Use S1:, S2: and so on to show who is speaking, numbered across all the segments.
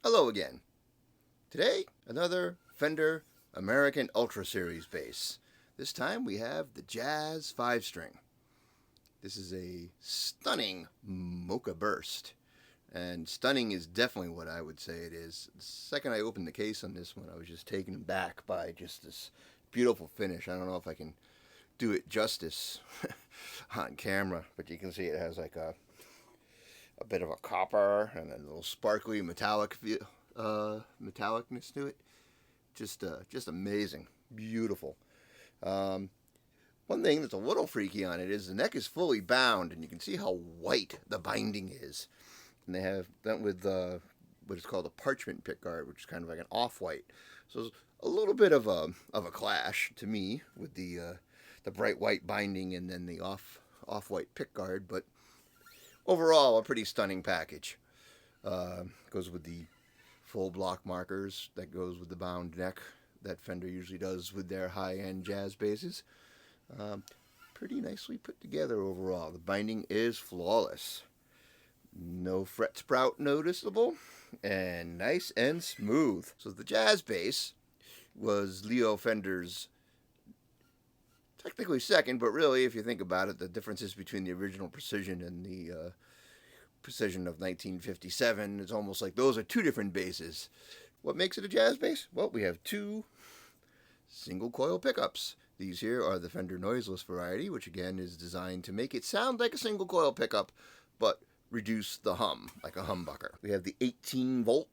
S1: Hello again. Today, another Fender American Ultra Series bass. This time we have the Jazz 5-string. This is a stunning Mocha Burst. And stunning is definitely what I would say it is. The second I opened the case on this one, I was just taken back by just this beautiful finish. I don't know if I can do it justice on camera, but you can see it has like a bit of a copper and a little sparkly metallicness to it. Just amazing, beautiful. One thing that's a little freaky on it is the neck is fully bound, and you can see how white the binding is. And they have that with what is called a parchment pickguard, which is kind of like an off-white. So it's a little bit of a clash to me with the bright white binding and then the off-white pickguard, but overall a pretty stunning package. Goes with the full block markers that goes with the bound neck that Fender usually does with their high-end jazz basses. Pretty nicely put together overall. The binding is flawless. No fret sprout noticeable, and nice and smooth. So the jazz bass was Leo Fender's technically second, but really, if you think about it, the differences between the original Precision and the Precision of 1957, it's almost like those are two different basses. What makes it a jazz bass? Well, we have two single coil pickups. These here are the Fender noiseless variety, which again is designed to make it sound like a single coil pickup, but reduce the hum, like a humbucker. We have the 18-volt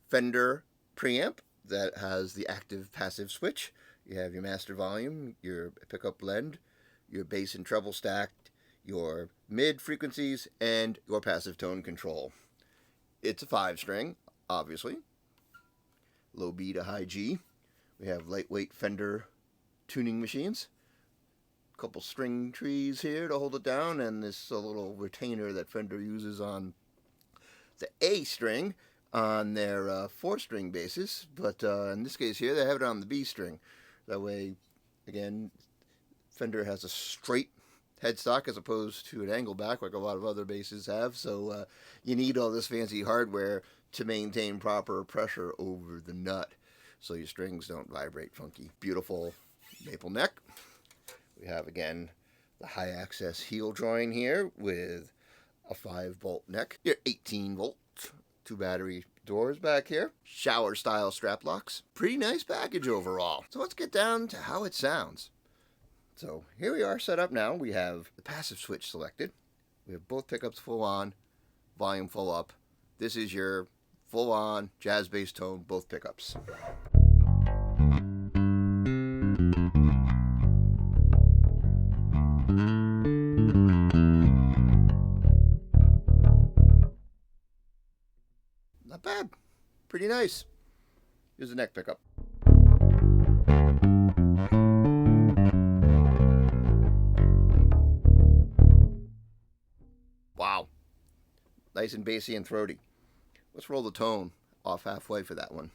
S1: Fender preamp that has the active-passive switch. You have your master volume, your pickup blend, your bass and treble stacked, your mid frequencies, and your passive tone control. It's a 5-string, obviously. Low B to high G. We have lightweight Fender tuning machines. Couple string trees here to hold it down, and this little retainer that Fender uses on the A string on their 4-string basses, but in this case here they have it on the B string. That way, again, Fender has a straight headstock as opposed to an angle back like a lot of other basses have, so you need all this fancy hardware to maintain proper pressure over the nut so your strings don't vibrate funky. Beautiful maple neck. We have, again, the high access heel join here with a 5-volt neck. Your 18-volt, 2 battery doors back here. Shower style strap locks. Pretty nice package overall. So let's get down to how it sounds. So here we are set up now. We have the passive switch selected. We have both pickups full on, volume full up. This is your full on jazz bass tone, both pickups. Not bad. Pretty nice. Here's the neck pickup. Wow. Nice and bassy and throaty. Let's roll the tone off halfway for that one.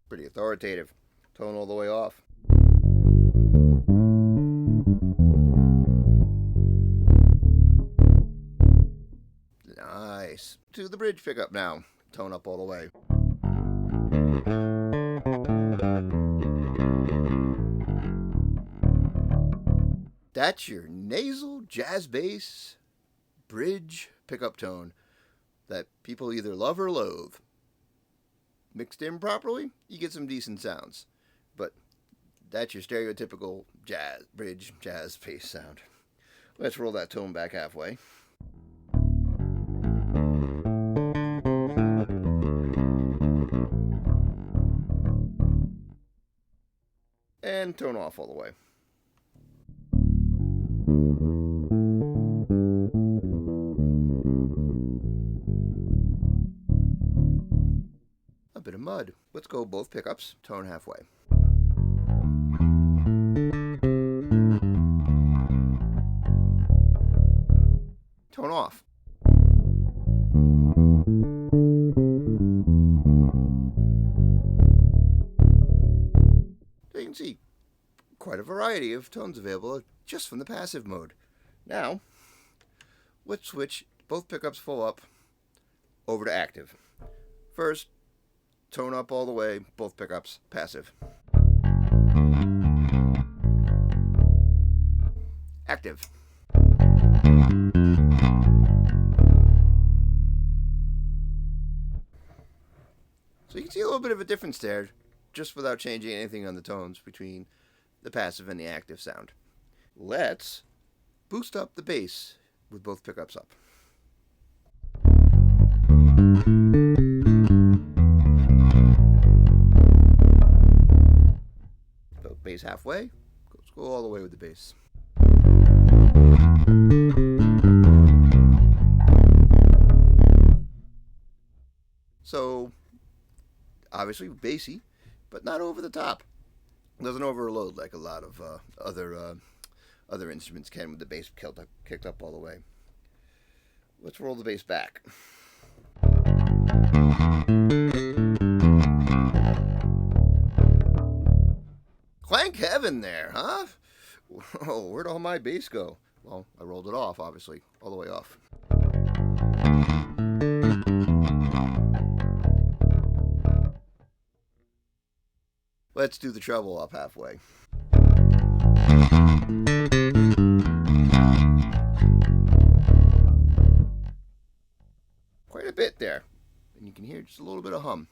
S1: Pretty authoritative. Tone all the way off. Nice. To the bridge pickup now. Tone up all the way. That's your nasal jazz bass bridge pickup tone that people either love or loathe. Mixed in properly, you get some decent sounds. But that's your stereotypical bridge jazz bass sound. Let's roll that tone back halfway. And tone off all the way. A bit of mud. Let's go both pickups, tone halfway. Tone off. So you can see quite a variety variety of tones available just from the passive mode. Now, let's switch both pickups full up over to active. First, tone up all the way, both pickups passive. Active. So you can see a little bit of a difference there, just without changing anything on the tones between the passive and the active sound. Let's boost up the bass with both pickups up. So bass halfway, let's go all the way with the bass. So, obviously bassy, but not over the top. It doesn't overload like a lot of other instruments can with the bass kicked up all the way. Let's roll the bass back. Clank heaven there, huh? Oh, where'd all my bass go? Well, I rolled it off, obviously, all the way off. Let's do the treble up halfway. Quite a bit there, and you can hear just a little bit of hum.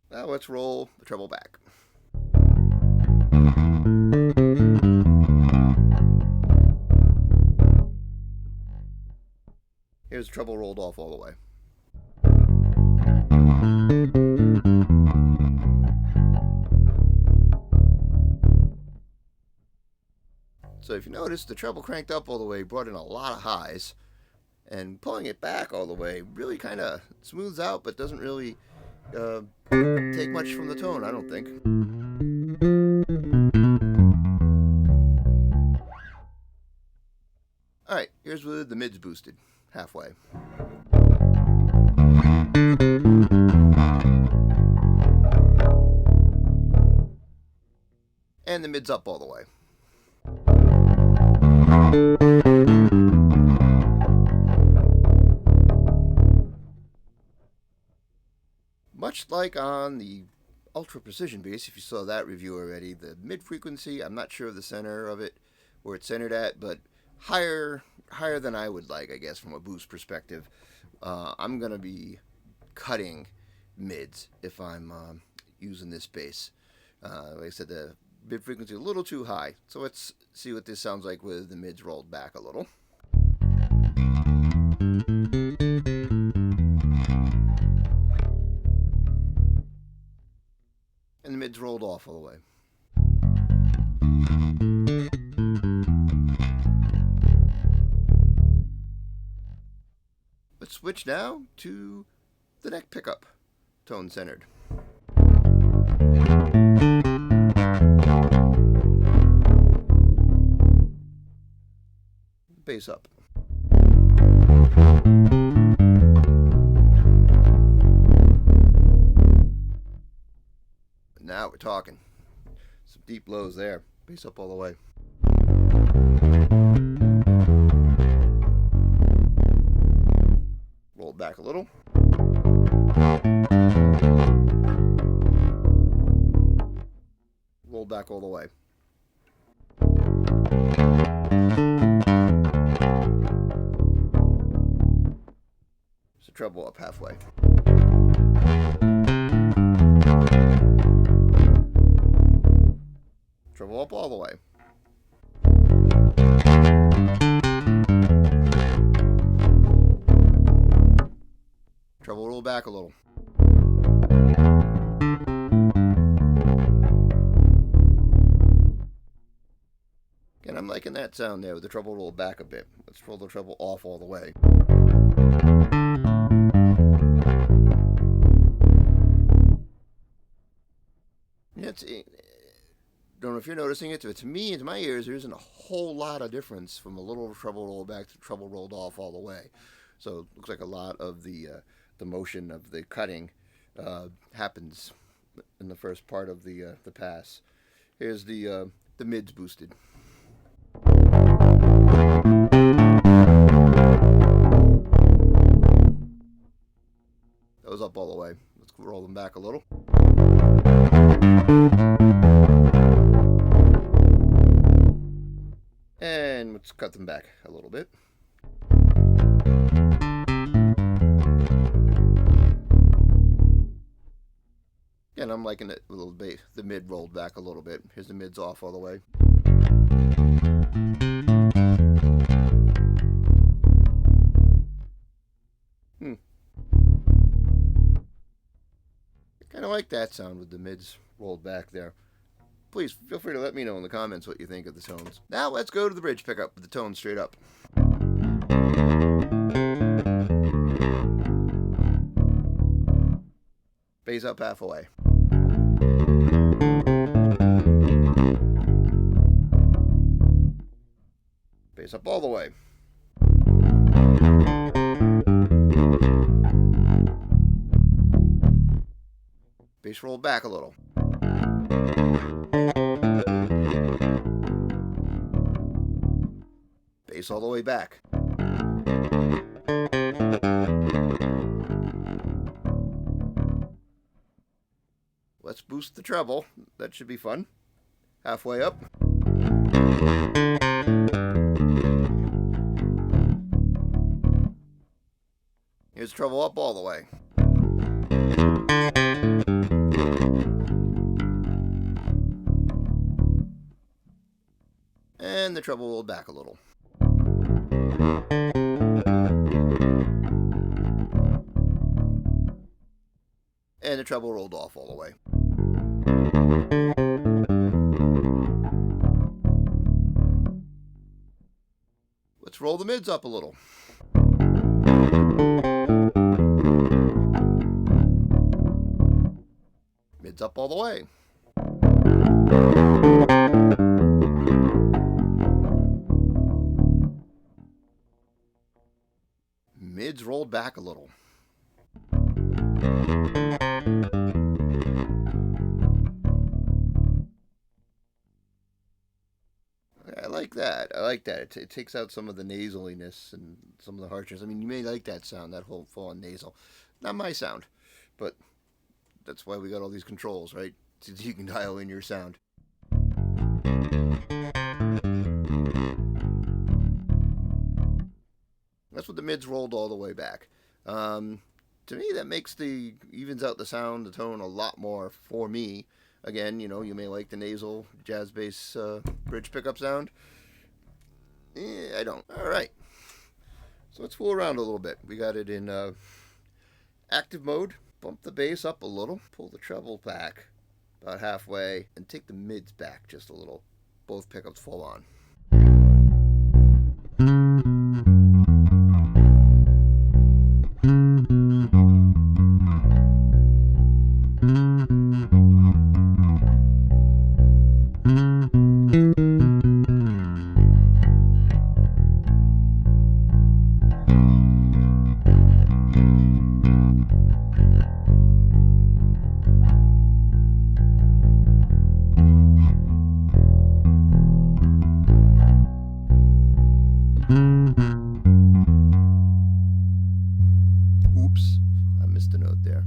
S1: Now let's roll the treble back. Here's the treble rolled off all the way. So if you notice, the treble cranked up all the way brought in a lot of highs, and pulling it back all the way really kind of smooths out, but doesn't really take much from the tone, I don't think. Alright, here's with the mids boosted, halfway. And the mids up all the way. Much like on the Ultra Precision bass, if you saw that review already, the mid frequency, I'm not sure of the center of it, where it's centered at, but higher than I would like, I guess, from a boost perspective. I'm going to be cutting mids if I'm using this bass. Like I said, the mid frequency a little too high. So let's see what this sounds like with the mids rolled back a little. And the mids rolled off all the way. Let's switch now to the neck pickup, tone centered. Bass up. Now we're talking. Some deep lows there. Bass up all the way. Roll it back a little. Roll back all the way. So treble up halfway. Treble up all the way. Treble roll back a little. Again, I'm liking that sound there with the treble roll back a bit. Let's roll the treble off all the way. don't know if you're noticing it, but to me, to my ears, there isn't a whole lot of difference from a little treble roll back to treble rolled off all the way. So it looks like a lot of the motion of the cutting happens in the first part of the pass. Here's the mids boosted. That was up all the way. Let's roll them back a little. And let's cut them back a little bit. And I'm liking it a little bit. The mid rolled back a little bit. Here's the mids off all the way. Kind of like that sound with the mids rolled back there. Please feel free to let me know in the comments what you think of the tones. Now let's go to the bridge pickup with the tone straight up. Bass up halfway. Bass up all the way. Bass roll back a little. Bass all the way back. Let's boost the treble. That should be fun. Halfway up. Here's treble up all the way. And the treble rolled back a little. And the treble rolled off all the way. Let's roll the mids up a little. Mids up all the way. Mids rolled back a little. I like that. I like that. It takes out some of the nasaliness and some of the harshness. I mean, you may like that sound, that whole full-on nasal. Not my sound, but that's why we got all these controls, right? So you can dial in your sound. That's what the mids rolled all the way back. To me, that evens out the sound, the tone a lot more for me. Again, you know, you may like the nasal jazz bass bridge pickup sound. I don't. All right. So let's fool around a little bit. We got it in active mode. Bump the bass up a little. Pull the treble back about halfway. And take the mids back just a little. Both pickups full on. Oops, I missed a note there.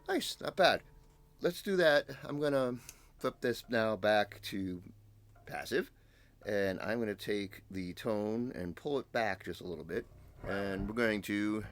S1: Nice, not bad. Let's do that. I'm going to flip this now back to passive, and I'm going to take the tone and pull it back just a little bit, and we're going to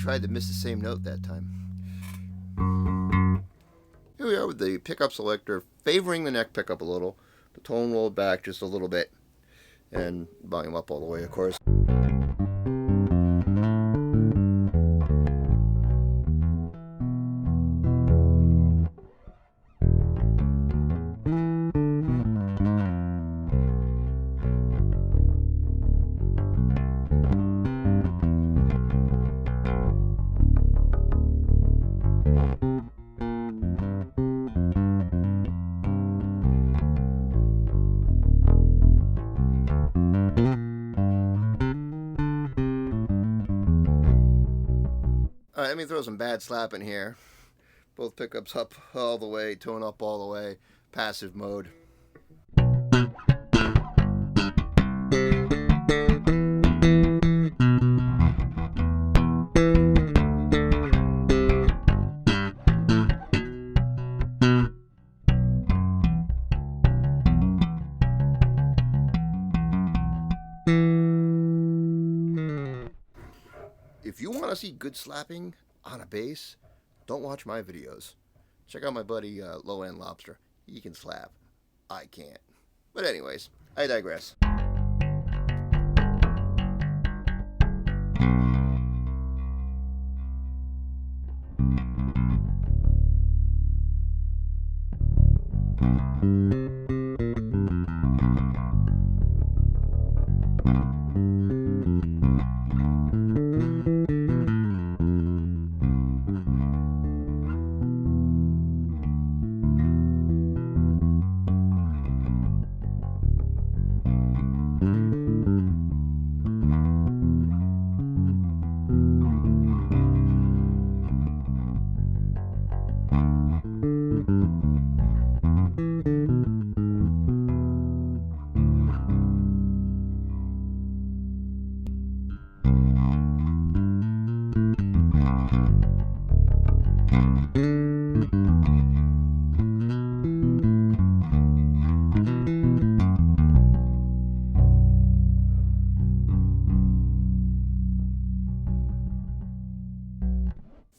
S1: tried to miss the same note that time. we are with the pickup selector favoring the neck pickup a little, the tone rolled back just a little bit, and volume up all the way, of course. Alright, let me throw some bad slap in here. Both pickups up all the way, tone up all the way, passive mode. If you want to see good slapping on a bass, don't watch my videos. Check out my buddy Low End Lobster. He can slap. I can't. But anyways, I digress.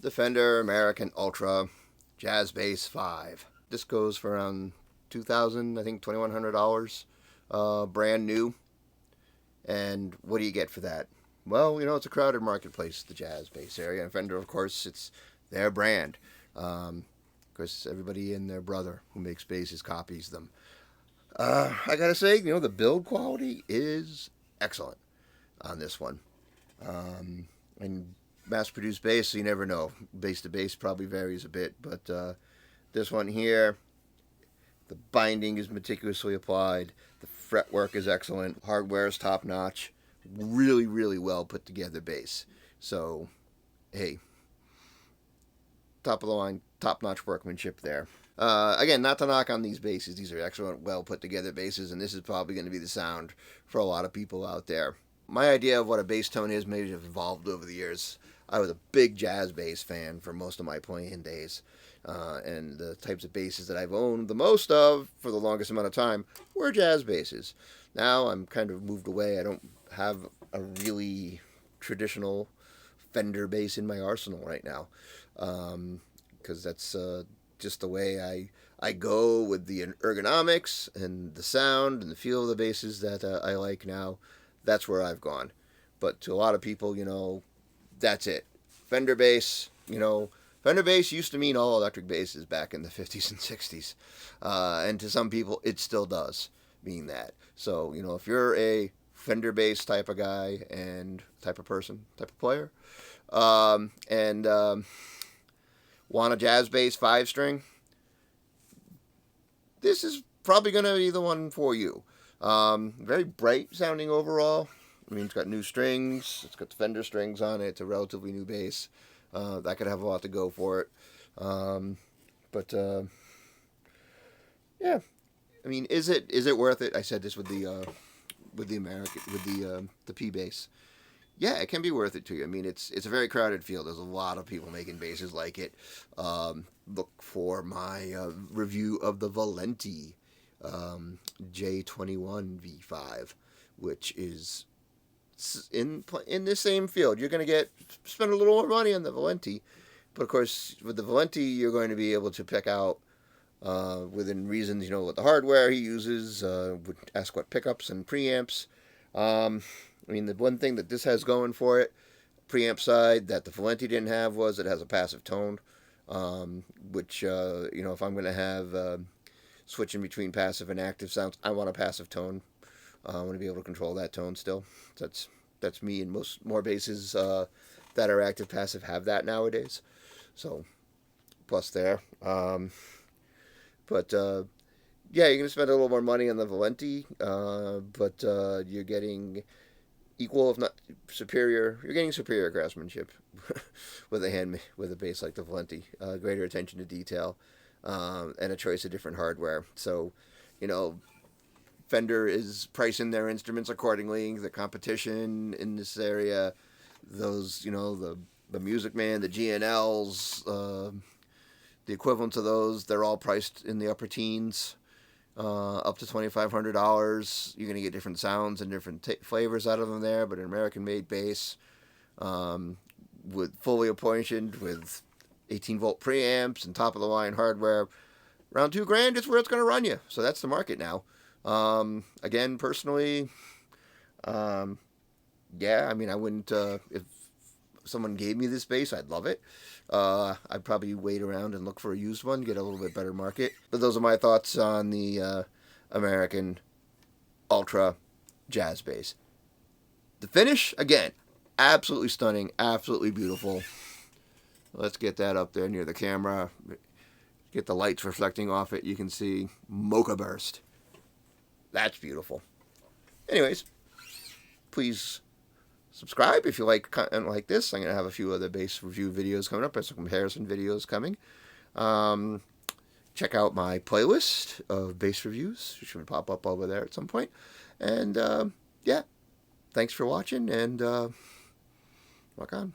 S1: The Fender American Ultra Jazz Bass 5. This goes for around $2,000, I think $2,100, brand new. And what do you get for that? Well, you know, it's a crowded marketplace, the jazz bass area. And Fender, of course, it's their brand. Of course, everybody and their brother who makes basses copies them. I gotta say, you know, the build quality is excellent on this one. And mass-produced bass, so you never know. Bass to bass probably varies a bit, but this one here, the binding is meticulously applied. The fretwork is excellent. Hardware is top-notch. Really, really well put together bass. So, hey, top of the line, top-notch workmanship there. Again, not to knock on these basses. These are excellent, well put together basses, and this is probably going to be the sound for a lot of people out there. My idea of what a bass tone is may have evolved over the years. I was a big jazz bass fan for most of my playing days, and the types of basses that I've owned the most of for the longest amount of time were jazz basses. Now I'm kind of moved away. I don't have a really traditional Fender bass in my arsenal right now, because that's just the way I go with the ergonomics and the sound and the feel of the basses that I like now. That's where I've gone. But to a lot of people, you know, that's it. Fender bass, you know, Fender bass used to mean all electric basses back in the 50s and 60s. And to some people, it still does mean that. So, you know, if you're a Fender bass type of guy and type of person, type of player, and want a jazz bass 5-string, this is probably going to be the one for you. Very bright sounding overall. I mean, it's got new strings. It's got the Fender strings on it. It's a relatively new bass. That could have a lot to go for it. Yeah. I mean, is it worth it? I said this with the P bass. Yeah, it can be worth it to you. I mean, it's a very crowded field. There's a lot of people making basses like it. Look for my review of the Valenti J21 V5, which is in the same field. You're going to spend a little more money on the Valenti, but of course with the Valenti you're going to be able to pick out within reasons, what the hardware he uses, would ask what pickups and preamps. I mean, the one thing that this has going for it, preamp side, that the Valenti didn't have was it has a passive tone, which, if I'm going to have switching between passive and active sounds, I want a passive tone. I want to be able to control that tone still. That's me, and more basses that are active passive have that nowadays. So plus there. But yeah, you're gonna spend a little more money on the Valenti, but you're getting equal, if not superior. You're getting superior craftsmanship with a bass like the Valenti. Greater attention to detail, and a choice of different hardware. So, you know, Fender is pricing their instruments accordingly. The competition in this area, those, the Music Man, the GNLs, the equivalent to those, they're all priced in the upper teens, up to $2,500. You're going to get different sounds and different flavors out of them there, but an American-made bass, with fully apportioned with 18-volt preamps and top-of-the-line hardware, around $2,000 is where it's going to run you. So that's the market now. Again, personally, yeah, I mean, I wouldn't, if someone gave me this bass, I'd love it. I'd probably wait around and look for a used one, get a little bit better market. But those are my thoughts on the American Ultra Jazz Bass. The finish, again, absolutely stunning, absolutely beautiful. Let's get that up there near the camera. Get the lights reflecting off it. You can see Mocha Burst. That's beautiful. Anyways, please subscribe if you like content like this. I'm going to have a few other bass review videos coming up. There's some comparison videos coming. Check out my playlist of bass reviews. It should pop up over there at some point. And, yeah, thanks for watching, and rock on.